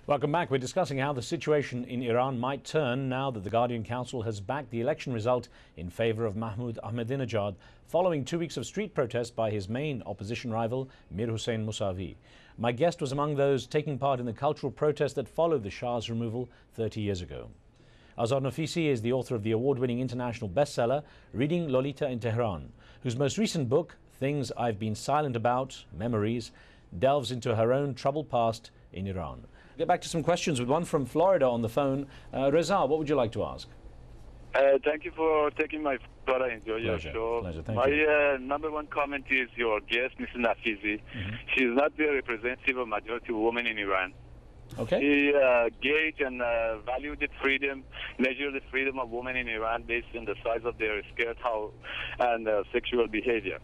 Welcome back. We're discussing how the situation in Iran might turn now that the Guardian Council has backed the election result in favor of Mahmoud Ahmadinejad following 2 weeks of street protest by his main opposition rival, Mir Hossein Mousavi. My guest was among those taking part in the cultural protest that followed the Shah's removal 30 years ago. Azar Nafisi is the author of the award-winning international bestseller, Reading Lolita in Tehran, whose most recent book, Things I've Been Silent About, Memories, delves into her own troubled past in Iran. Get back to some questions with one from Florida on the phone. Reza, what would you like to ask? Thank you for taking my call. I enjoy your show. Pleasure. Thank my you. Number one comment is your guest, Mrs. Nafisi. She is not the representative of majority of women in Iran. Okay. He gauge and value the freedom, measure the freedom of women in Iran based on the size of their skirt, how, and sexual behavior.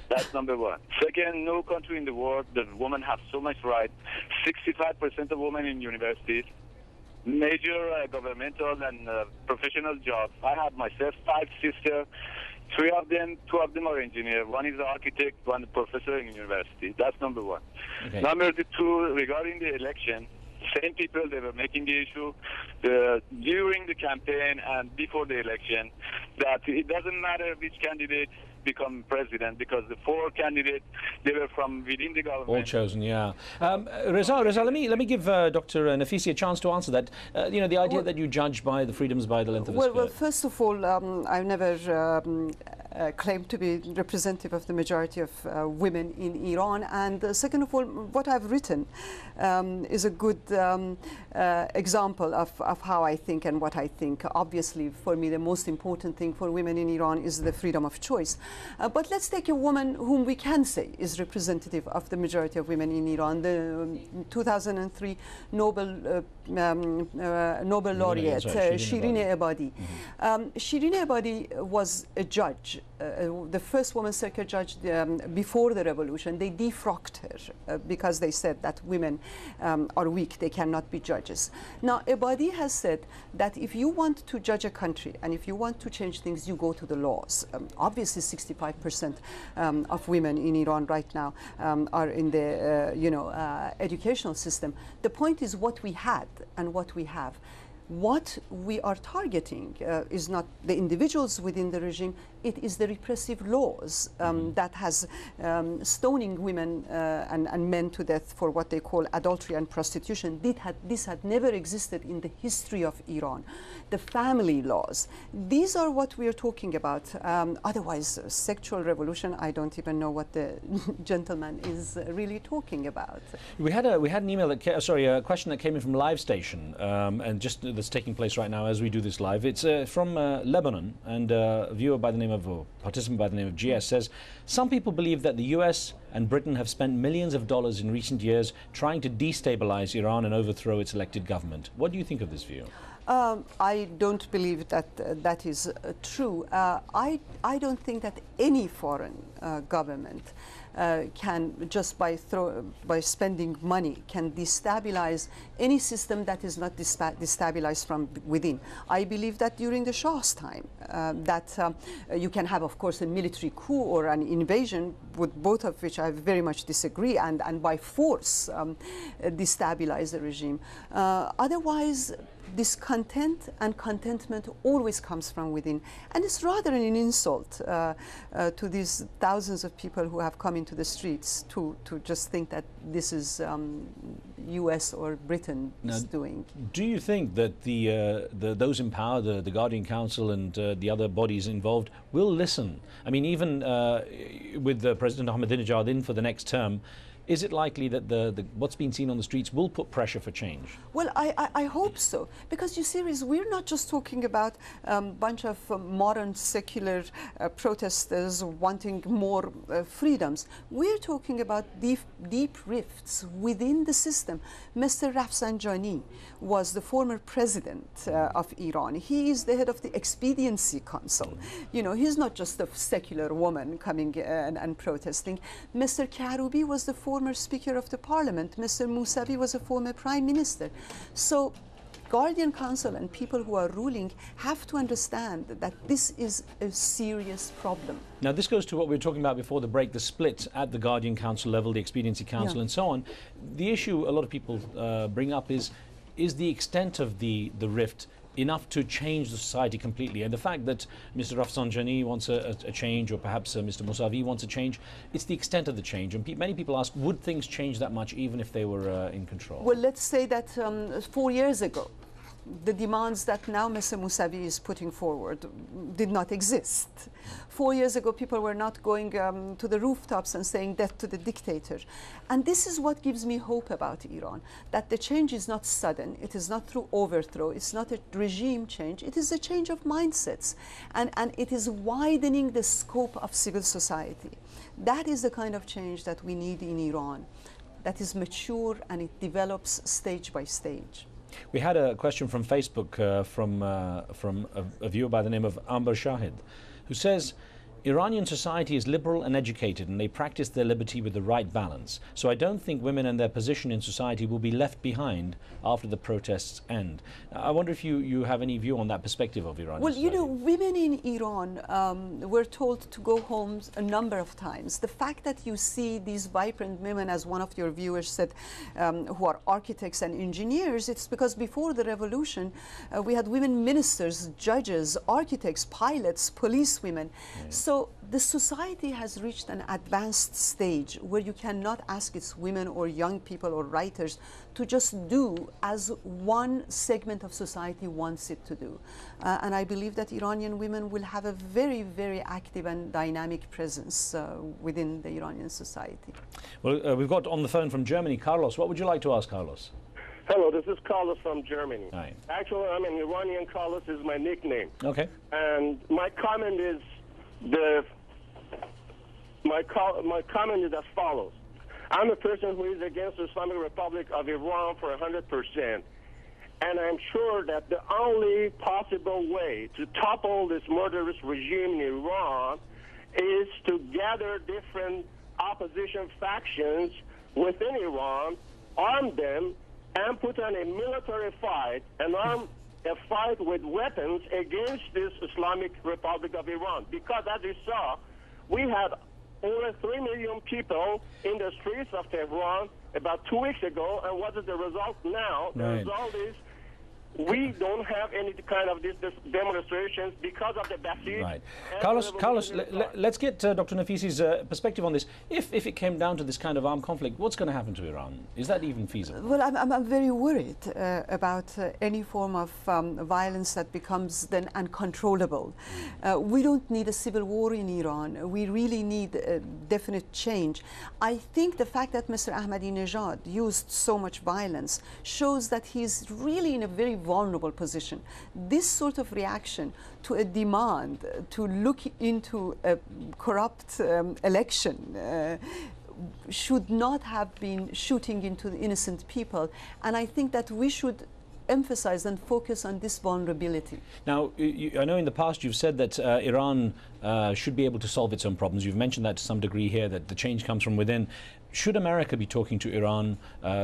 That's number one. Second, no country in the world that women have so much right. 65% of women in universities, major governmental and professional jobs. I have myself 5 sisters. 3 of them, 2 of them are engineers. One is an architect, one professor in university. That's number one. Okay. Number 2, regarding the election, same people, they were making the issue during the campaign and before the election that it doesn't matter which candidate become president because the 4 candidates, they were from within the government. All chosen, yeah. Reza, let me give Dr. Nafisi a chance to answer that. You know, the idea that you judge by the freedoms by the length of the skirt. Well, first of all, I've never claimed to be representative of the majority of women in Iran. And second of all, what I've written is a good example of how I think and what I think. Obviously, for me, the most important thing for women in Iran is the freedom of choice. But let's take a woman whom we can say is representative of the majority of women in Iran, the 2003 Nobel laureate, Shirin Ebadi. Shirin Ebadi was a judge, the first woman circuit judge before the revolution. They defrocked her because they said that women are weak, they cannot be judges. Now, Ebadi has said that if you want to judge a country and if you want to change things, you go to the laws. Obviously, 65% of women in Iran right now are in the educational system. The point is what we had and what we have. What we are targeting is not the individuals within the regime, it is the repressive laws that has stoning women and men to death for what they call adultery and prostitution. This had never existed in the history of Iran. The family laws, these are what we are talking about. Otherwise, sexual revolution, I don't even know what the gentleman is really talking about. We had an email that a question that came in from Live Station, and just that's taking place right now as we do this live. It's from Lebanon, and a viewer by the name of, or participant by the name of GS says, some people believe that the US and Britain have spent millions of dollars in recent years trying to destabilize Iran and overthrow its elected government. What do you think of this view? I don't believe that that is true. I don't think that any foreign government can, just by spending money, can destabilize any system that is not destabilized from within. I believe that during the Shah's time, that you can have, of course, a military coup or an invasion, with both of which I very much disagree, and by force destabilize the regime. Otherwise, discontent and contentment always comes from within, and it's rather an insult to these thousands of people who have come into the streets to just think that this is US or Britain is doing. Do you think that those in power, the Guardian Council and the other bodies involved, will listen? I mean, even with President Ahmadinejad in for the next term, is it likely that what's been seen on the streets will put pressure for change? Well, I hope so, because you see, we're not just talking about a bunch of modern secular protesters wanting more freedoms. We're talking about deep rifts within the system. Mr. Rafsanjani was the former president of Iran. He is the head of the Expediency Council. You know, he's not just a secular woman coming and protesting. Mr. Karoubi was the former Speaker of the Parliament. Mr. Mousavi was a former Prime Minister. So Guardian Council and people who are ruling have to understand that this is a serious problem. Now, this goes to what we were talking about before the break, the split at the Guardian Council level, the Expediency Council and so on. The issue a lot of people bring up is, is the extent of the rift enough to change the society completely? And the fact that Mr. Rafsanjani wants a change, or perhaps Mr. Mousavi wants a change, it's the extent of the change. And many people ask, would things change that much even if they were in control? Well, let's say that 4 years ago, the demands that now Mr. Mousavi is putting forward did not exist. 4 years ago, people were not going to the rooftops and saying death to the dictator. And this is what gives me hope about Iran, that the change is not sudden, it is not through overthrow, it's not a regime change, it is a change of mindsets. And it is widening the scope of civil society. That is the kind of change that we need in Iran, that is mature and it develops stage by stage. We had a question from Facebook from a viewer by the name of Amber Shahid, who says, Iranian society is liberal and educated, and they practice their liberty with the right balance. So I don't think women and their position in society will be left behind after the protests end. I wonder if you have any view on that perspective of Iran. Well, you know, women in Iran were told to go home a number of times. The fact that you see these vibrant women, as one of your viewers said, who are architects and engineers, it's because before the revolution, we had women ministers, judges, architects, pilots, policewomen. Yeah. So the society has reached an advanced stage where you cannot ask its women or young people or writers to just do as one segment of society wants it to do. And I believe that Iranian women will have a very, very active and dynamic presence within the Iranian society. Well, we've got on the phone from Germany, Carlos. What would you like to ask Carlos? Hello, this is Carlos from Germany. Hi. Actually, I'm an Iranian. Carlos is my nickname. Okay. And my comment is my comment is as follows. I'm a person who is against the Islamic Republic of Iran for 100%. And I'm sure that the only possible way to topple this murderous regime in Iran is to gather different opposition factions within Iran, arm them, and put on a military fight, and arm a fight with weapons against this Islamic Republic of Iran. Because as you saw, we had over 3 million people in the streets of Tehran about 2 weeks ago, and what is the result now? The result is we don't have any kind of these demonstrations because of the Basij. Right. Carlos, let's get Dr. Nafisi's perspective on this. If it came down to this kind of armed conflict, what's going to happen to Iran? Is that even feasible? Well, I'm very worried about any form of violence that becomes then uncontrollable. We don't need a civil war in Iran. We really need a definite change. I think the fact that Mr. Ahmadinejad used so much violence shows that he's really in a very vulnerable position. This sort of reaction to a demand to look into a corrupt election should not have been shooting into the innocent people. And I think that we should emphasize and focus on this vulnerability. Now, I know in the past you've said that Iran should be able to solve its own problems. You've mentioned that to some degree here, that the change comes from within. Should America be talking to Iran?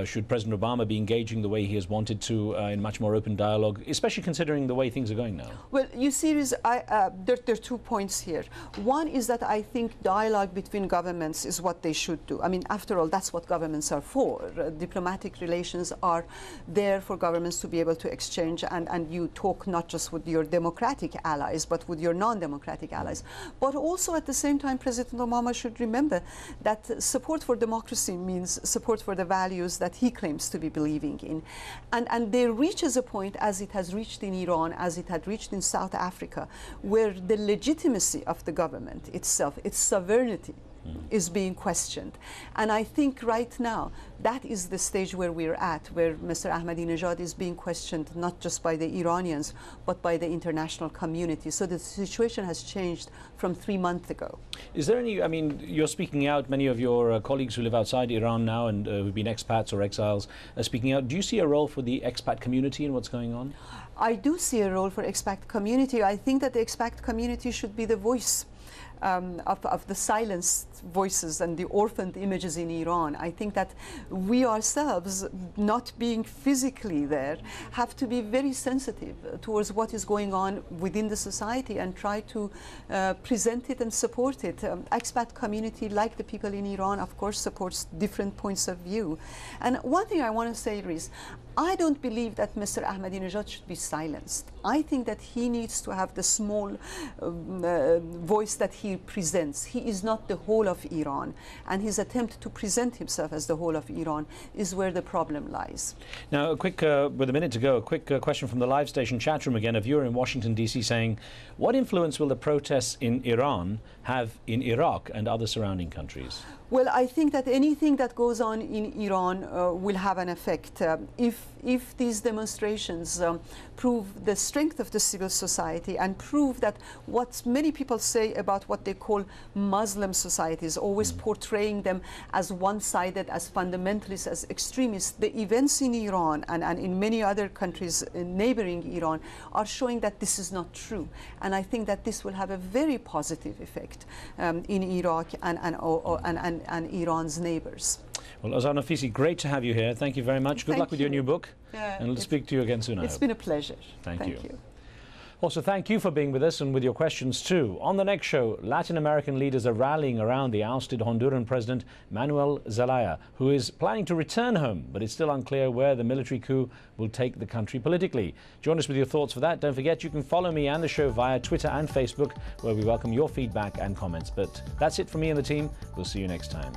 Should President Obama be engaging the way he has wanted to in much more open dialogue, especially considering the way things are going now? Well, you see, there are 2 points here. One is that I think dialogue between governments is what they should do. I mean, after all, that's what governments are for. Diplomatic relations are there for governments to be able to exchange, and you talk not just with your democratic allies, but with your non-democratic allies. But also at the same time, President Obama should remember that support for democracy means support for the values that he claims to be believing in. And there reaches a point, as it has reached in Iran, as it had reached in South Africa, where the legitimacy of the government itself, its sovereignty, is being questioned. And I think right now that is the stage where we're at, where Mr. Ahmadinejad is being questioned not just by the Iranians, but by the international community. So the situation has changed from 3 months ago. Is there any, I mean, you're speaking out, many of your colleagues who live outside Iran now and who've been expats or exiles are speaking out. Do you see a role for the expat community in what's going on? I do see a role for expat community. I think that the expat community should be the voice of the silenced voices and the orphaned images in Iran. I think that we ourselves, not being physically there, have to be very sensitive towards what is going on within the society and try to present it and support it. Expat community, like the people in Iran, of course, supports different points of view. And one thing I want to say is, I don't believe that Mr. Ahmadinejad should be silenced. I think that he needs to have the small voice that he presents. He is not the whole of Iran, and his attempt to present himself as the whole of Iran is where the problem lies. Now, a quick, with a minute to go, a quick question from the live station chat room again. A viewer in Washington, D.C. saying, what influence will the protests in Iran have in Iraq and other surrounding countries? Well, I think that anything that goes on in Iran will have an effect. If these demonstrations prove the strength of the civil society and prove that what many people say about what they call Muslim societies, always portraying them as one-sided, as fundamentalists, as extremists, the events in Iran and in many other countries neighboring Iran are showing that this is not true. And I think that this will have a very positive effect in Iraq and Iran's neighbors. Well, Azar Nafisi, great to have you here. Thank you very much. Good luck with your new book. And we'll speak to you again soon, I hope. It's been a pleasure. Thank you. Also, thank you for being with us and with your questions too. On the next show, Latin American leaders are rallying around the ousted Honduran president, Manuel Zelaya, who is planning to return home, but it's still unclear where the military coup will take the country politically. Join us with your thoughts for that. Don't forget, you can follow me and the show via Twitter and Facebook, where we welcome your feedback and comments. But that's it from me and the team. We'll see you next time.